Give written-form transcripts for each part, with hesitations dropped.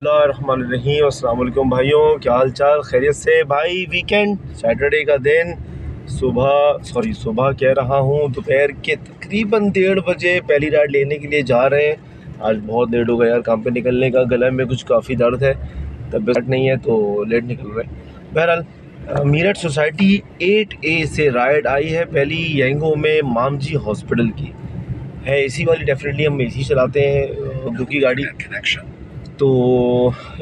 बिस्मिल्लाहिर्रहमानिर्रहीम। अस्सलाम वालेकुम भाइयों, क्या हाल चाल? खैरियत से भाई? वीकेंड सैटरडे का दिन, सुबह कह रहा हूँ, दोपहर के तकरीबन 1:30 बजे पहली राइड लेने के लिए जा रहे हैं। आज बहुत लेट हो गया यार काम पे निकलने का, गले में कुछ काफ़ी दर्द है, तबीयत नहीं है तो लेट निकल रहे हैं। बहरहाल मीरठ सोसाइटी 8A से राइड आई है पहली यंगो में मामजी हॉस्पिटल की है। एसी वाली, डेफिनेटली हम एसी चलाते हैं उर्दू की गाड़ी, तो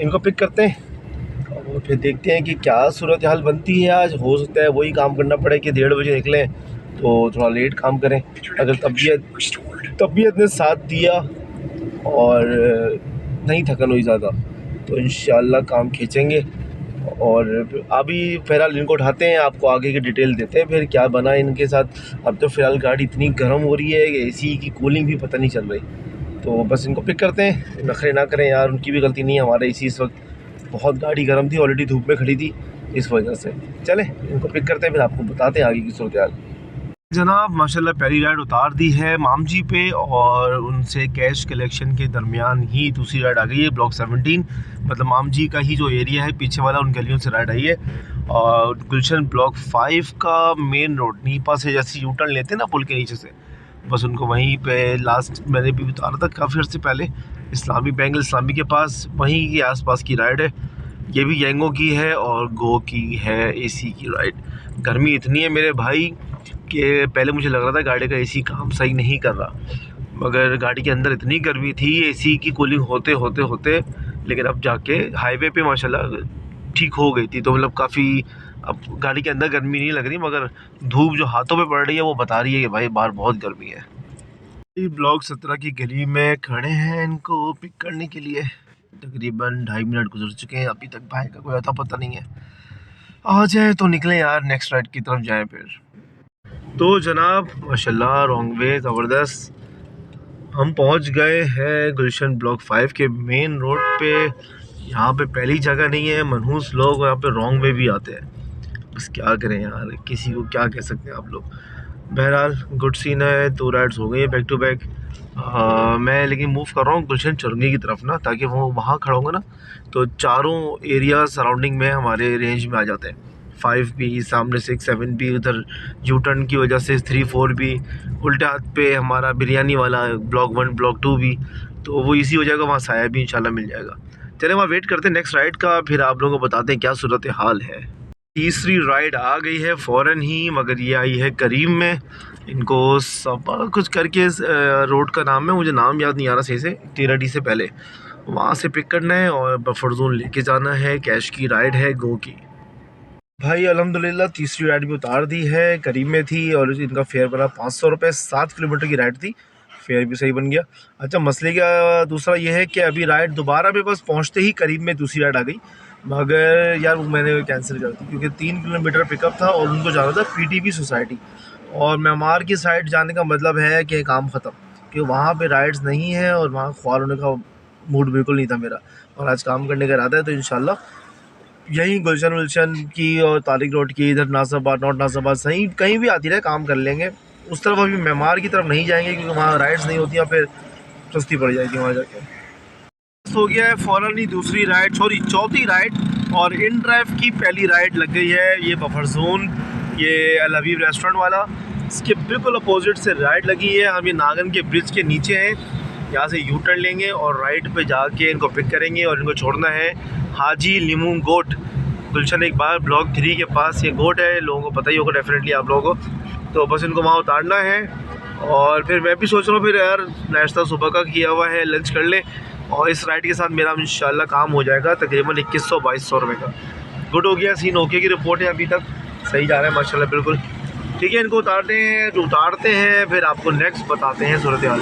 इनको पिक करते हैं और फिर देखते हैं कि क्या सूरत हाल बनती है। आज हो सकता है वही काम करना पड़े कि 1:30 बजे निकलें तो थोड़ा लेट काम करें। अगर तबीयत ने साथ दिया और नहीं थकन हुई ज़्यादा तो इंशाल्लाह काम खींचेंगे। और अभी फ़िलहाल इनको उठाते हैं, आपको आगे की डिटेल देते हैं फिर क्या बना इनके साथ। अब तो फ़िलहाल गाड़ी इतनी गर्म हो रही है कि एसी की कूलिंग भी पता नहीं चल रही, तो बस इनको पिक करते हैं। नखरे ना करें यार, उनकी भी गलती नहीं है, हमारा इसी इस वक्त बहुत गाड़ी गर्म थी, ऑलरेडी धूप में खड़ी थी, इस वजह से। चलें इनको पिक करते हैं, फिर आपको बताते हैं आगे की सूरत हाल। जनाब माशाल्लाह पहली राइड उतार दी है मामजी पे और उनसे कैश कलेक्शन के दरमियान ही दूसरी राइड आ गई है। ब्लॉक 17 मतलब मामजी का ही जो एरिया है पीछे वाला, उन गलियों से राइड आई है। और गुलशन ब्लॉक 5 का मेन रोड नीपा से जैसे यू टर्न लेते हैं ना पुल के नीचे से, बस उनको वहीं पे लास्ट मैंने भी उतारा था काफ़ी अर्से पहले, इस्लामी बैंक इस्लामी के पास, वहीं के आसपास की राइड है। ये भी यंगो की है और गो की है, एसी की राइड। गर्मी इतनी है मेरे भाई कि पहले मुझे लग रहा था गाड़ी का एसी काम सही नहीं कर रहा, मगर गाड़ी के अंदर इतनी गर्मी थी एसी की कूलिंग होते होते होते, लेकिन अब जाके हाईवे पे माशाल्लाह ठीक हो गई थी। तो मतलब काफ़ी अब गाड़ी के अंदर गर्मी नहीं लग रही, मगर धूप जो हाथों पे पड़ रही है वो बता रही है कि भाई बाहर बहुत गर्मी है। ब्लॉक 17 की गली में खड़े हैं इनको पिक करने के लिए। तकरीबन 2.5 मिनट गुजर चुके हैं, अभी तक भाई का कोई अता पता नहीं है। आ जाए तो निकले यार, नेक्स्ट राइड की तरफ जाएं फिर। तो जनाब माशाल्लाह रॉन्ग वे ज़बरदस्त, हम पहुंच गए हैं गुलशन ब्लॉक 5 के मेन रोड पे। यहाँ पे पहली जगह नहीं है, मनहूस लोग यहाँ पे रॉन्ग वे भी आते हैं, बस क्या करें यार, किसी को क्या कह सकते हैं आप लोग। बहरहाल गुड सीन है, 2 राइड्स हो गई है बैक टू बैक। मैं लेकिन मूव कर रहा हूँ गुलशन चुरंगी की तरफ ना, ताकि वो वहाँ खड़ा होगा ना तो चारों एरिया सराउंडिंग में हमारे रेंज में आ जाते हैं। 5 भी सामने, 6 7 भी उधर, यू टर्न की वजह से 3 4 भी, उल्टे हाथ पे हमारा बिरयानी वाला ब्लॉक 1 ब्लॉक 2 भी, तो वो इसी हो जाएगा, वहाँ साया भी इंशाल्लाह मिल जाएगा। चले वहाँ वेट करते हैं नेक्स्ट राइड का, फिर आप लोगों को बताते हैं क्या सूरत हाल है। तीसरी राइड आ गई है फ़ौरन ही, मगर ये आई है करीम में। इनको सब कुछ करके रोड का नाम है, मुझे नाम याद नहीं आ रहा सही से, 13D से पहले वहाँ से पिक करना है और बफर जोन लेके जाना है। कैश की राइड है गो की। भाई अल्हम्दुलिल्लाह तीसरी राइड भी उतार दी है, करीब में थी और इनका फेयर बना 500 रुपये। 7 किलोमीटर की राइड थी, फेयर भी सही बन गया। अच्छा मसले का दूसरा ये है कि अभी राइड दोबारा मेरे पास पहुँचते ही करीब में दूसरी राइड आ गई, मगर यार वो मैंने कैंसिल कर दी क्योंकि 3 किलोमीटर पिकअप था और उनको जाना था PTP सोसाइटी, और म्यांमार की साइड जाने का मतलब है कि काम ख़त्म, कि वहाँ पे राइड्स नहीं है और वहाँ ख्वार होने का मूड बिल्कुल नहीं था मेरा, और आज काम करने का इरादा है। तो इंशाल्लाह यहीं गुलशन वुलशन की और तारिक रोड की, इधर नाज़ाबाद नॉट नाज़ाबाद सही कहीं भी आती रहे काम कर लेंगे। उस तरफ अभी म्यांमार की तरफ नहीं जाएंगे क्योंकि वहाँ राइड्स नहीं होती हैं, फिर सस्ती पड़ जाएगी वहाँ जाके। हो गया है फ़ौरन ही दूसरी राइड, सॉरी चौथी राइड, और इन ड्राइव की पहली राइड लग गई है। ये बफर जोन, ये अल हबीब रेस्टोरेंट वाला, इसके बिल्कुल अपोजिट से राइड लगी है। हम ये नागन के ब्रिज के नीचे हैं, यहाँ से यू टर्न लेंगे और राइट पे जाके इनको पिक करेंगे और इनको छोड़ना है हाजी लिमू गोट, गुलशन एक बार ब्लॉक 3 के पास ये गोट है, लोगों को पता ही होगा डेफिनेटली आप लोगों को। तो बस इनको वहाँ उतारना है और फिर मैं भी सोच रहा हूँ फिर यार नाश्ता सुबह का किया हुआ है, लंच कर ले, और इस राइड के साथ मेरा इंशाल्लाह काम हो जाएगा तकरीबन 2100-2200 रुपये का। गुड हो गया सीन, ओके की रिपोर्ट है, अभी तक सही जा रहा है माशाल्लाह बिल्कुल। ठीक है इनको उतारते हैं फिर आपको नेक्स्ट बताते हैं सूरत हाल।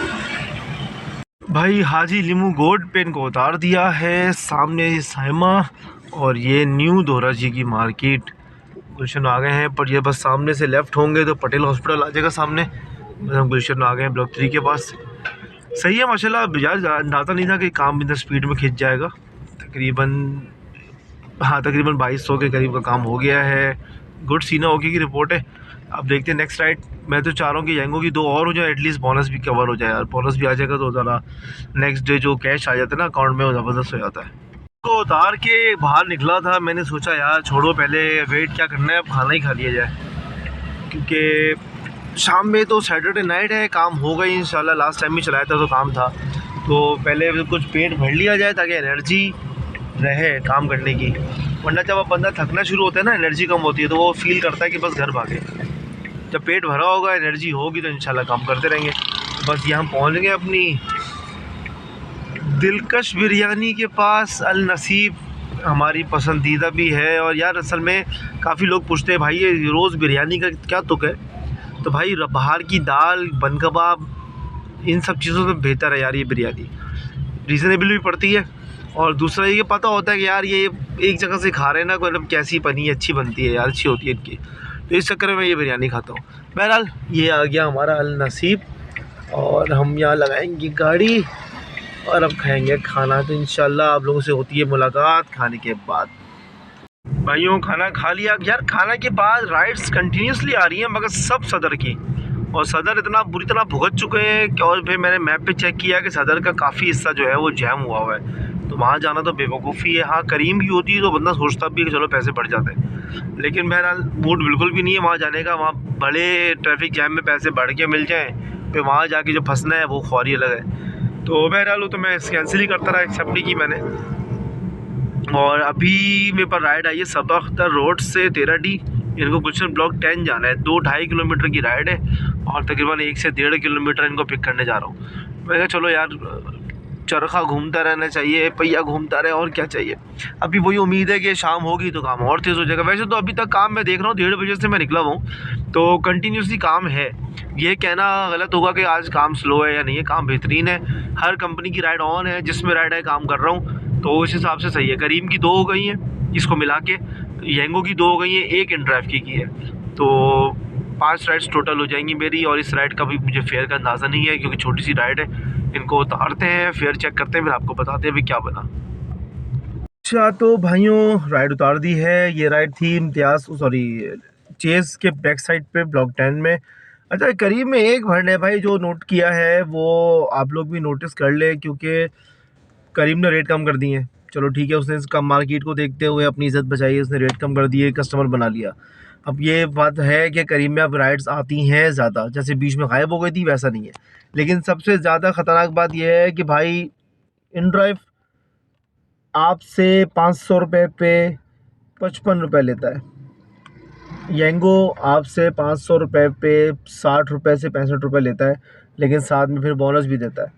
भाई हाजी लिमू गोड पे इनको उतार दिया है, सामने साइमा और ये न्यू दोहरा जी की मार्केट। गुलशन आ गए हैं, पर ये बस सामने से लेफ़्ट होंगे तो पटेल हॉस्पिटल आ जाएगा सामने। हम गुलशन आ गए हैं ब्लॉक 3 के पास। सही है माशाल्लाह, यार अंदाज़ा नहीं था कि काम इधर स्पीड में खिंच जाएगा। तकरीबन 2200 के करीब का काम हो गया है। गुड सीना ओके की रिपोर्ट है। अब देखते हैं नेक्स्ट राइड। मैं तो चाह रहा हूँ कि यंगो की 2 और हो जाए, एटलीस्ट बोनस भी कवर हो जाए यार। बोनस भी आ जाएगा तो ज़रा नेक्स्ट डे जो कैश आ जाता है ना अकाउंट में, वो ज़बरदस्त हो जाता है। को उतार के बाहर निकला था, मैंने सोचा यार छोड़ो, पहले वेट क्या करना है, अब खाना ही खा लिया जाए, क्योंकि शाम में तो सैटरडे नाइट है, काम होगा ही इंशाल्लाह। लास्ट टाइम भी चलाया था तो काम था, तो पहले कुछ पेट भर लिया जाए ताकि एनर्जी रहे काम करने की। वरना जब अब बंदा थकना शुरू होता है ना, एनर्जी कम होती है, तो वो फील करता है कि बस घर भागे। जब पेट भरा होगा, एनर्जी होगी, तो इंशाल्लाह काम करते रहेंगे। बस यहाँ पहुँच गए अपनी दिलकश बिरयानी के पास। अल नसीब हमारी पसंदीदा भी है। और यार असल में काफ़ी लोग पूछते हैं भाई ये रोज़ बिरयानी का क्या तुक है, तो भाई बाहर की दाल, बन कबाब, इन सब चीज़ों से बेहतर है यार ये बिरयानी, रीज़नेबल भी पड़ती है। और दूसरा ये पता होता है कि यार ये एक जगह से खा रहे हैं ना, मतलब कैसी बनी, अच्छी बनती है यार, अच्छी होती है इनकी, तो इस चक्कर में मैं ये बिरयानी खाता हूँ। बहरहाल ये आ गया हमारा अल नसीब, और हम यहाँ लगाएंगे गाड़ी और अब खाएंगे खाना। तो इंशाल्लाह आप लोगों से होती है मुलाकात खाने के बाद। भाइयों खाना खा लिया यार। खाना के बाद राइड्स कंटिन्यूसली आ रही हैं, मगर सब सदर की, और सदर इतना बुरी तरह भुगत चुके हैं कि, और फिर मैंने मैप पे चेक किया कि सदर का काफ़ी हिस्सा जो है वो जैम हुआ हुआ है, तो वहाँ जाना तो बेवकूफ़ी है। हाँ करीम की होती है तो बंदा सोचता भी है कि चलो पैसे बढ़ जाते हैं, लेकिन बहरहाल मूड बिल्कुल भी नहीं है वहाँ जाने का। वहाँ बड़े ट्रैफिक जैम में पैसे बढ़ के मिल जाएँ, फिर वहाँ जाके जो फंसना है वो ख्वारी अलग है। तो बहरहाल वो तो मैं कैंसिल ही करता रहा, एक्सेप्ट नहीं की मैंने। और अभी मेरे पर राइड आई है सबा अख्तर रोड से 13D, इनको गुलशन ब्लॉक 10 जाना है। 2-2.5 किलोमीटर की राइड है, और तकरीबन 1 से 1.5 किलोमीटर इनको पिक करने जा रहा हूँ। मैं कहा चलो यार चरखा घूमता रहना चाहिए, पहिया घूमता रहे, और क्या चाहिए। अभी वही उम्मीद है कि शाम होगी तो काम और तेज़ हो जाएगा। वैसे तो अभी तक काम मैं देख रहा हूँ 1:30 बजे से मैं निकला हूँ, तो कंटिन्यूसली काम है। ये कहना गलत होगा कि आज काम स्लो है या नहीं है, काम बेहतरीन है। हर कंपनी की राइड ऑन है, जिसमें राइड है काम कर रहा हूँ, तो उस हिसाब से सही है। करीम की 2 हो गई हैं, इसको मिला के येंगो की 2 हो गई हैं, 1 इन ड्राइव की है, तो 5 राइड्स टोटल हो जाएंगी मेरी। और इस राइड का भी मुझे फेयर का अंदाज़ा नहीं है, क्योंकि छोटी सी राइड है। इनको उतारते हैं, फेयर चेक करते हैं, फिर आपको बताते हैं भी क्या बना। अच्छा तो भाइयों राइड उतार दी है। ये राइड थी चेस के बैक साइड पे ब्लॉक 10 में। अच्छा करीब में एक भरने है भाई, जो नोट किया है वो आप लोग भी नोटिस कर ले, क्योंकि करीम ने रेट कम कर दिए हैं। चलो ठीक है, उसने कम मार्केट को देखते हुए अपनी इज़्ज़त बचाई, उसने रेट कम कर दिए, कस्टमर बना लिया। अब ये बात है कि करीम में अब राइड्स आती हैं ज़्यादा, जैसे बीच में गायब हो गई थी वैसा नहीं है। लेकिन सबसे ज़्यादा ख़तरनाक बात यह है कि भाई इन ड्राइव आपसे 500 रुपये पे 55 रुपये लेता है। येंगो आपसे 500 रुपये पे 60 रुपये से 65 रुपये लेता है, लेकिन साथ में फिर बोनस भी देता है।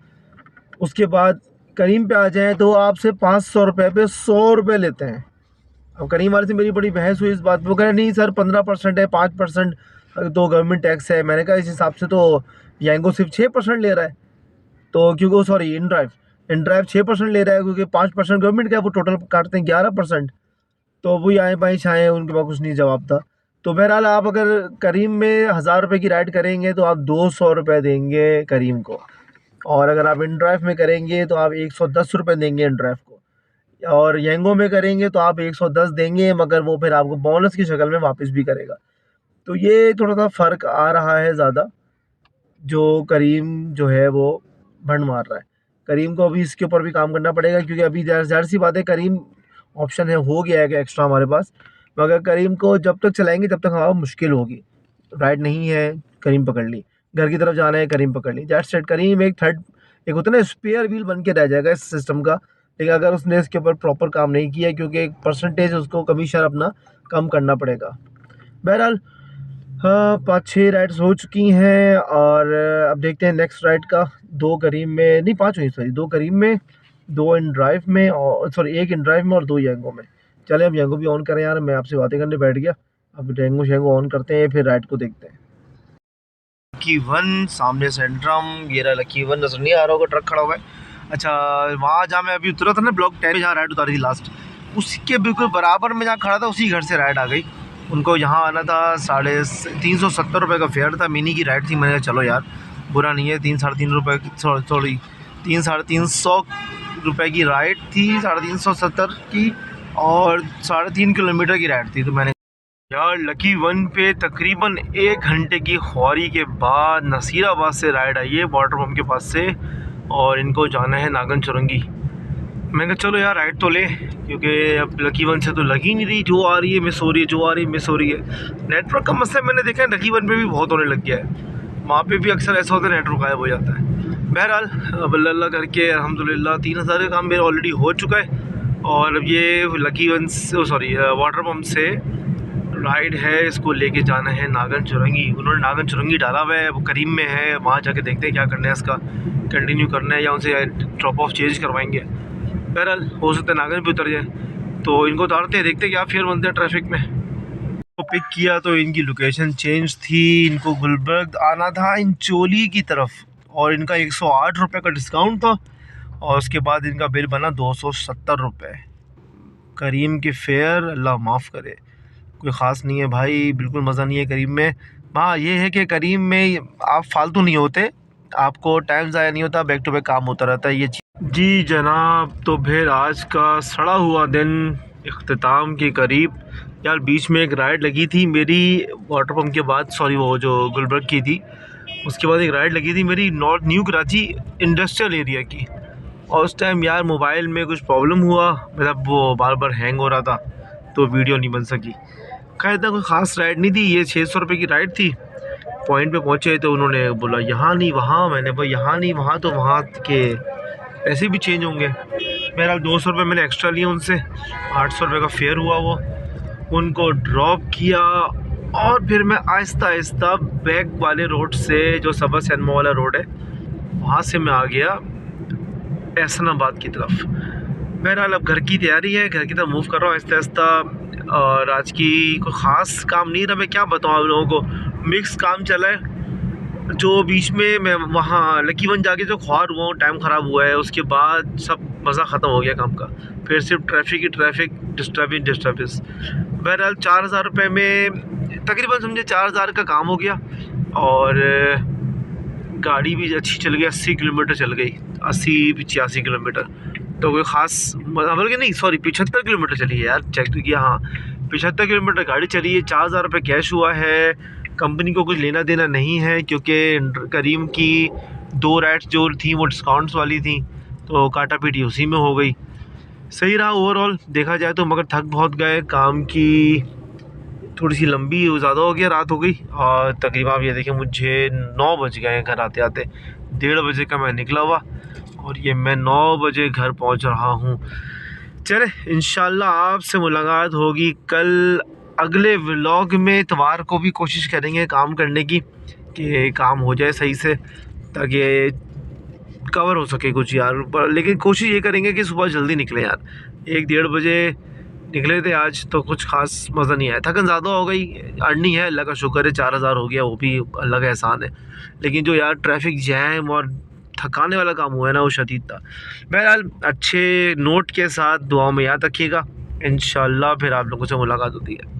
उसके बाद करीम पे आ जाएँ तो आपसे 500 रुपये पे 100 रुपये लेते हैं। अब करीम वाले से मेरी बड़ी बहस हुई इस बात पे, वो कह रहे नहीं सर 15% है, 5% तो गवर्नमेंट टैक्स है। मैंने कहा इस हिसाब से तो येंगो सिर्फ 6% ले रहा है, तो क्योंकि सॉरी इन ड्राइव 6% ले रहा है, क्योंकि 5% गवर्नमेंट का, वो टोटल काटते हैं 11%। तो वही आए बाई छाएँ, उनके पास कुछ नहीं जवाब था। तो बहरहाल आप अगर करीम में 1000 रुपये की राइड करेंगे तो आप 200 रुपये देंगे करीम को, और अगर आप इन ड्राइव में करेंगे तो आप 110 रुपये देंगे इन ड्राइव को, और येंगो में करेंगे तो आप 110 देंगे, मगर वो फिर आपको बोनस की शक्ल में वापस भी करेगा। तो ये थोड़ा सा फ़र्क आ रहा है ज़्यादा, जो करीम जो है वो भंड मार रहा है। करीम को अभी इसके ऊपर भी काम करना पड़ेगा, क्योंकि अभी ज़ाहिर सी बात है करीम ऑप्शन है, हो गया है कि एक्स्ट्रा हमारे पास, मगर करीम को जब तक चलाएंगे तब तक हमारा मुश्किल होगी। राइड नहीं है, करीम पकड़ ली, घर की तरफ जाना है, करीम पकड़ ली, दैट्स इट। करीम एक होता है ना स्पेयर व्हील बन के रह जाएगा इस सिस्टम का, लेकिन अगर उसने इसके ऊपर प्रॉपर काम नहीं किया, क्योंकि एक परसेंटेज उसको कमीशन अपना कम करना पड़ेगा। बहरहाल हाँ 5-6 राइड्स हो चुकी हैं, और अब देखते हैं नेक्स्ट राइड का। 2 करीम में नहीं, 5 हुई सॉरी, 2 करीम में, 2 इन ड्राइव में, और सॉरी 1 इन ड्राइव में और 2 येंगो में। चले अब येंगो भी ऑन करें यार, मैं आपसे बातें करने बैठ गया। अब येंगो शेंगो ऑन करते हैं, फिर राइड को देखते हैं। लकी 1 सामने सेंट्रम, ये रहा लकी 1, नजर नहीं आ रहा होगा, ट्रक खड़ा हुआ है। अच्छा वहाँ जहाँ मैं अभी उतरा था ना ब्लॉक 10 में, जहाँ राइड उतारी थी लास्ट, उसके बिल्कुल बराबर में जहाँ खड़ा था उसी घर से राइड आ गई। उनको यहाँ आना था, 370 रुपये का फेयर था, मिनी की राइड थी। मैंने कहा चलो यार बुरा नहीं है, 3-3.5 रुपये की, सॉरी 300-350 रुपये की राइड थी, 370 की, और 3.5 किलोमीटर की राइड थी। तो मैंने यार लकी 1 पे तकरीबन 1 घंटे की ख्वारी के बाद नसीराबाद से राइड आई है, वाटर पम्प के पास से, और इनको जाना है नागन चुरंगी। मैंने कहा चलो यार राइड तो ले, क्योंकि अब लकी वन से तो लगी नहीं रही, जो आ रही है मिस हो रही है, जो आ रही है मिस हो रही है। नेटवर्क का मसला मैंने देखा है लकी वन पे भी बहुत होने लग गया है, वहाँ पे भी अक्सर ऐसा होता है नेटवर्क गायब हो जाता है। बहरहाल अब अल्लाह करके अल्हम्दुलिल्लाह 3000 का काम मेरा ऑलरेडी हो चुका है। और अब ये lucky one sorry water pump से राइड है, इसको लेके जाना है नागन चुरंगी। उन्होंने नागन चुरंगी डाला हुआ है, वो करीम में है, वहाँ जाके देखते हैं क्या करना है, इसका कंटिन्यू करना है या उनसे ड्रॉप ऑफ चेंज करवाएंगे। बहरहाल हो सकता है नागन पे उतर जाए, तो इनको उतारते हैं, देखते हैं क्या फेयर बनते हैं ट्रैफिक में। तो पिक किया तो इनकी लोकेशन चेंज थी, इनको गुलबर्ग आना था इंचोली की तरफ, और इनका 108 रुपये का डिस्काउंट था, और उसके बाद इनका बिल बना 270 रुपये। करीम के फेयर अल्लाह माफ़ करे, कोई ख़ास नहीं है भाई, बिल्कुल मज़ा नहीं है करीम में। हाँ ये है कि करीम में आप फालतू नहीं होते, आपको टाइम ज़ाया नहीं होता, बैक टू बैक काम होता रहता है ये चीज़। जी जनाब, तो फिर आज का सड़ा हुआ दिन इख्तिताम के करीब। यार बीच में एक राइड लगी थी मेरी वाटर पम्प के बाद, सॉरी वो जो गुलबर्ग की थी, उसके बाद एक राइड लगी थी मेरी north new Karachi industrial area की, और उस टाइम यार मोबाइल में कुछ प्रॉब्लम हुआ, मतलब वो बार बार हैंग हो रहा था, तो वीडियो नहीं बन सकी। खैर इतना कोई ख़ास राइड नहीं थी, ये 600 रुपये की राइड थी। पॉइंट पे पहुँचे तो उन्होंने बोला यहाँ नहीं वहाँ, मैंने बोला यहाँ नहीं वहाँ, तो वहाँ के पैसे भी चेंज होंगे। मेरा 200 रुपये मैंने एक्स्ट्रा लिए उनसे, 800 रुपये का फेयर हुआ वो, उनको ड्रॉप किया, और फिर मैं आहिस्ता आहिस्ता बैक वाले रोड से, जो सबा सैनमा वाला रोड है, वहाँ से मैं आ गया एहसनाबाद की तरफ। बहरहाल अब घर की तैयारी है, घर की तरफ मूव कर रहा हूँ आहिस्ता आहिस्ता। और आज की कोई ख़ास काम नहीं रहा, मैं क्या बताऊँ आप लोगों को, मिक्स काम चला है। जो बीच में मैं वहाँ लकी वन जाके जो ख्वार हुआ हूँ, टाइम ख़राब हुआ है, उसके बाद सब मज़ा ख़त्म हो गया काम का, फिर सिर्फ ट्रैफिक ही ट्रैफिक, डिस्टर्बेंस। बहरहाल 4000 रुपये में तकरीबन समझे 4000 का काम हो गया, और गाड़ी भी अच्छी चल गई, 80 किलोमीटर चल गई, 80-85 किलोमीटर, तो कोई ख़ास बल्कि नहीं सॉरी 75 किलोमीटर चली है यार, चेक तो किया, हाँ 75 किलोमीटर गाड़ी चली है। 4000 रुपये कैश हुआ है, कंपनी को कुछ लेना देना नहीं है, क्योंकि करीम की 2 राइड्स जो थी वो डिस्काउंट्स वाली थी, तो काटा पीटी उसी में हो गई। सही रहा ओवरऑल देखा जाए तो, मगर थक बहुत गए, काम की थोड़ी सी लंबी ज़्यादा हो गया, रात हो गई, और तकरीबन आप ये देखें मुझे 9 बज गए घर आते आते, 1:30 बजे का मैं निकला हुआ, और ये मैं 9 बजे घर पहुंच रहा हूँ। चले इंशाल्लाह आपसे मुलाकात होगी कल अगले व्लॉग में। इतवार को भी कोशिश करेंगे काम करने की, कि काम हो जाए सही से, ताकि कवर हो सके कुछ यार, पर लेकिन कोशिश ये करेंगे कि सुबह जल्दी निकले यार। 1-1:30 बजे निकले थे आज, तो कुछ खास मज़ा नहीं आया, थकन ज़्यादा हो गई। अर्निंग है अल्लाह का शुक्र है, 4000 हो गया, वो भी अल्लाह का एहसान है, लेकिन जो यार ट्रैफिक जैम और थकाने वाला काम हुआ है ना, वो शदीद था। बहरहाल अच्छे नोट के साथ दुआ में याद रखिएगा, इंशाल्लाह फिर आप लोगों से मुलाकात होती है।